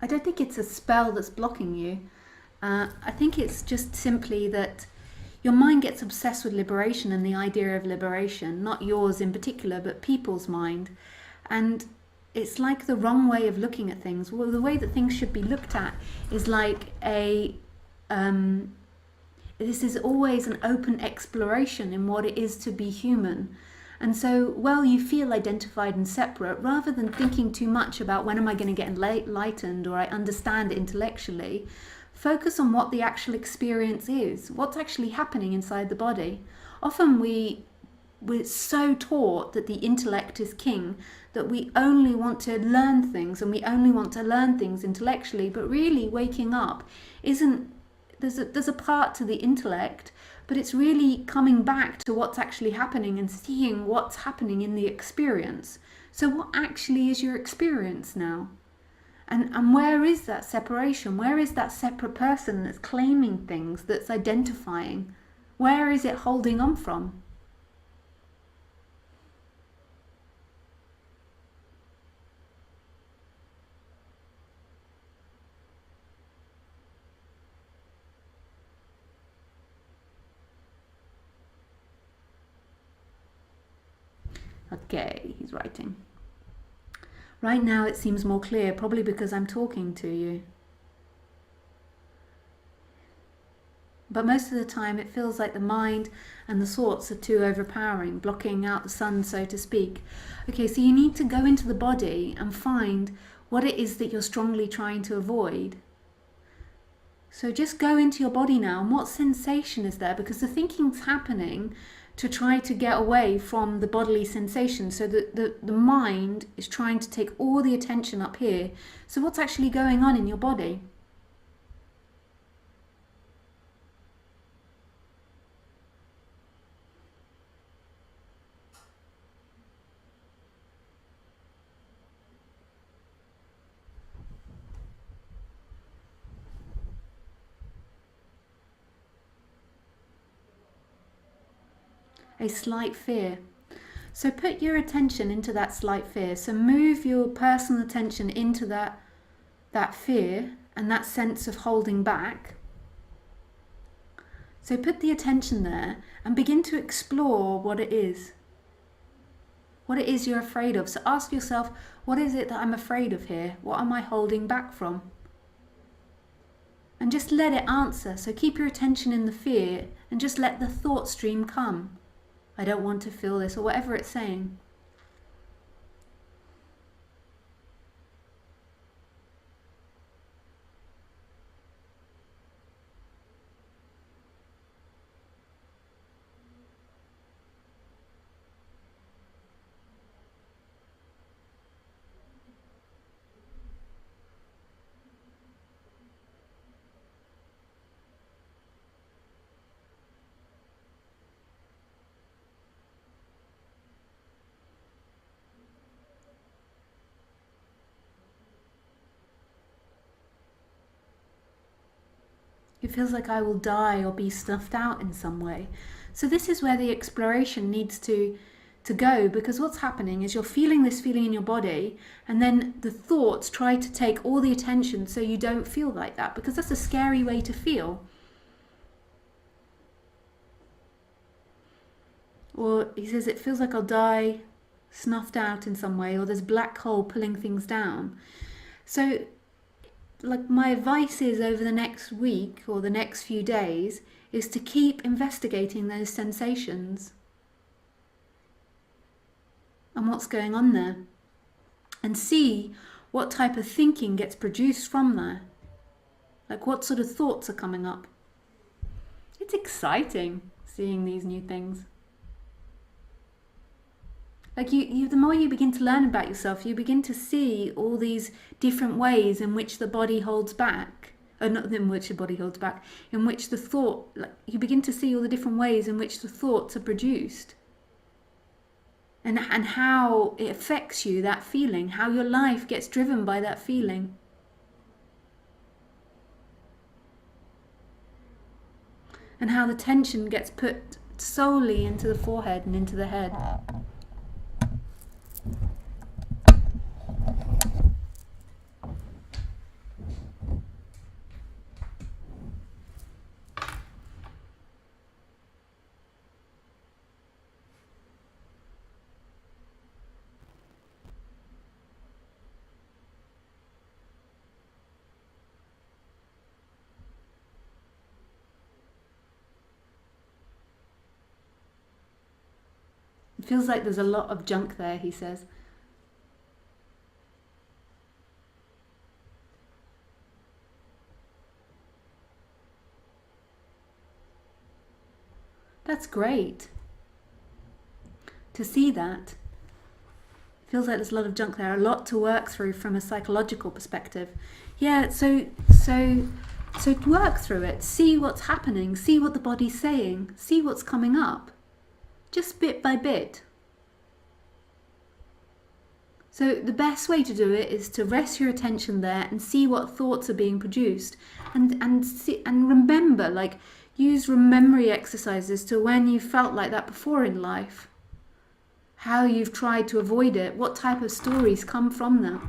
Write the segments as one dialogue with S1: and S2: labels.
S1: I don't think it's a spell that's blocking you. I think it's just simply that your mind gets obsessed with liberation and the idea of liberation, not yours in particular, but people's mind. And it's like the wrong way of looking at things. Well, the way that things should be looked at is like this is always an open exploration in what it is to be human. And so, well, you feel identified and separate, rather than thinking too much about when am I going to get enlightened or I understand intellectually, focus on what the actual experience is, what's actually happening inside the body. Often we're so taught that the intellect is king, that we only want to learn things and we only want to learn things intellectually, but really waking up isn't, there's a part to the intellect, but it's really coming back to what's actually happening and seeing what's happening in the experience. So what actually is your experience now? And where is that separation? Where is that separate person that's claiming things, that's identifying? Where is it holding on from? Okay, he's writing. Right now it seems more clear, probably because I'm talking to you. But most of the time it feels like the mind and the thoughts are too overpowering, blocking out the sun, so to speak. Okay, so you need to go into the body and find what it is that you're strongly trying to avoid. So just go into your body now, and what sensation is there? Because the thinking's happening to try to get away from the bodily sensation. So the mind is trying to take all the attention up here. So what's actually going on in your body? A slight fear. So put your attention into that slight fear. So move your personal attention into that fear and that sense of holding back. So put the attention there and begin to explore what it is. What it is you're afraid of. So ask yourself, what is it that I'm afraid of here? What am I holding back from? And just let it answer. So keep your attention in the fear and just let the thought stream come. I don't want to feel this, or whatever it's saying. It feels like I will die or be snuffed out in some way. So this is where the exploration needs to go, because what's happening is you're feeling this feeling in your body, and then the thoughts try to take all the attention so you don't feel like that, because that's a scary way to feel. Or he says it feels like I'll die snuffed out in some way, or there's a black hole pulling things down. So like my advice is, over the next week or the next few days, is to keep investigating those sensations and what's going on there, and see what type of thinking gets produced from there. Like what sort of thoughts are coming up. It's exciting seeing these new things. Like the more you begin to learn about yourself, you begin to see all these different ways in which the body holds back. Or not in which the body holds back, in which the thought, like you begin to see all the different ways in which the thoughts are produced. And how it affects you, that feeling, how your life gets driven by that feeling. And how the tension gets put solely into the forehead and into the head. feels like there's a lot of junk there, he says. That's great to see that. Feels like there's a lot of junk there, a lot to work through from a psychological perspective. Yeah, so work through it, see what's happening, see what the body's saying, see what's coming up, just bit by bit. So the best way to do it is to rest your attention there and see what thoughts are being produced, and remember, like, use memory exercises to when you felt like that before in life, how you've tried to avoid it, what type of stories come from that.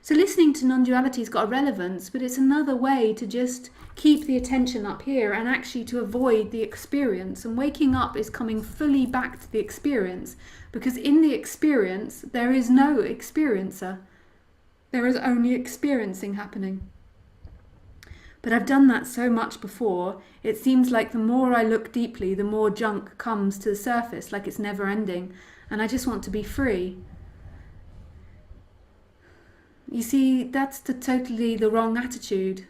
S1: So listening to non-duality's got a relevance, but it's another way to just keep the attention up here and actually to avoid the experience. And waking up is coming fully back to the experience, because in the experience there is no experiencer. There is only experiencing happening. But I've done that so much before, it seems like the more I look deeply, the more junk comes to the surface, like it's never ending. And I just want to be free. You see, that's totally the wrong attitude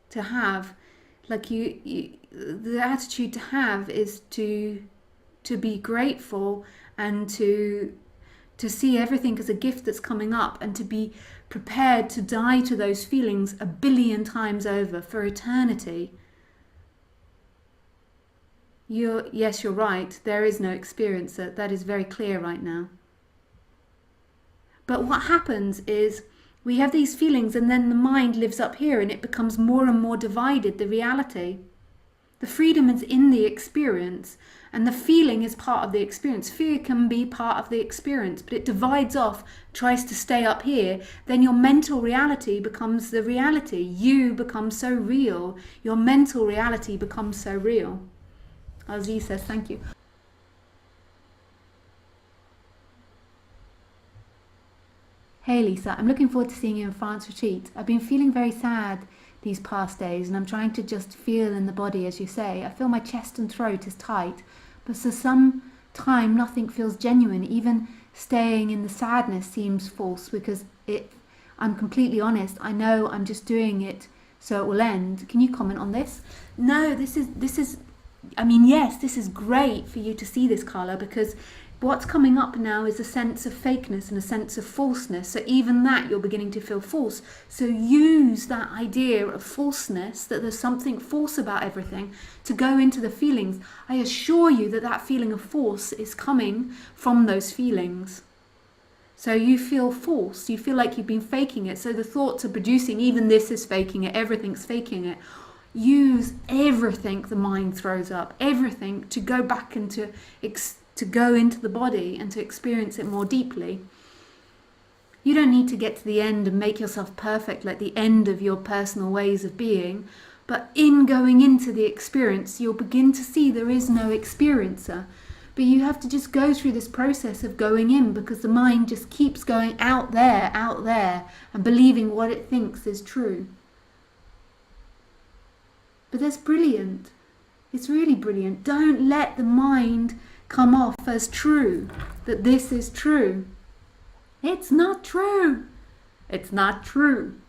S1: to have. Like the attitude to have is to be grateful and to see everything as a gift that's coming up, and to be prepared to die to those feelings 1 billion times over for eternity. Yes, you're right. There is no experiencer. That is very clear right now. But what happens is we have these feelings, and then the mind lives up here and it becomes more and more divided, the reality. The freedom is in the experience, and the feeling is part of the experience. Fear can be part of the experience, but it divides off, tries to stay up here. Then your mental reality becomes the reality. You become so real. Your mental reality becomes so real. Aziz says, thank you. Hey Lisa, I'm looking forward to seeing you in France retreat. I've been feeling very sad these past days, and I'm trying to just feel in the body, as you say. I feel my chest and throat is tight, but for some time nothing feels genuine. Even staying in the sadness seems false, because I'm completely honest. I know I'm just doing it so it will end. Can you comment on this? No, this is I mean, yes, this is great for you to see this, Carla, because what's coming up now is a sense of fakeness and a sense of falseness. So even that, you're beginning to feel false. So use that idea of falseness, that there's something false about everything, to go into the feelings. I assure you that that feeling of false is coming from those feelings. So you feel false, you feel like you've been faking it. So the thoughts are producing, even this is faking it, everything's faking it. Use everything the mind throws up, everything, to go back and to go into the body and to experience it more deeply. You don't need to get to the end and make yourself perfect, like the end of your personal ways of being. But in going into the experience, you'll begin to see there is no experiencer. But you have to just go through this process of going in, because the mind just keeps going out there, and believing what it thinks is true. But that's brilliant. It's really brilliant. Don't let the mind come off as true, that this is true. It's not true. It's not true.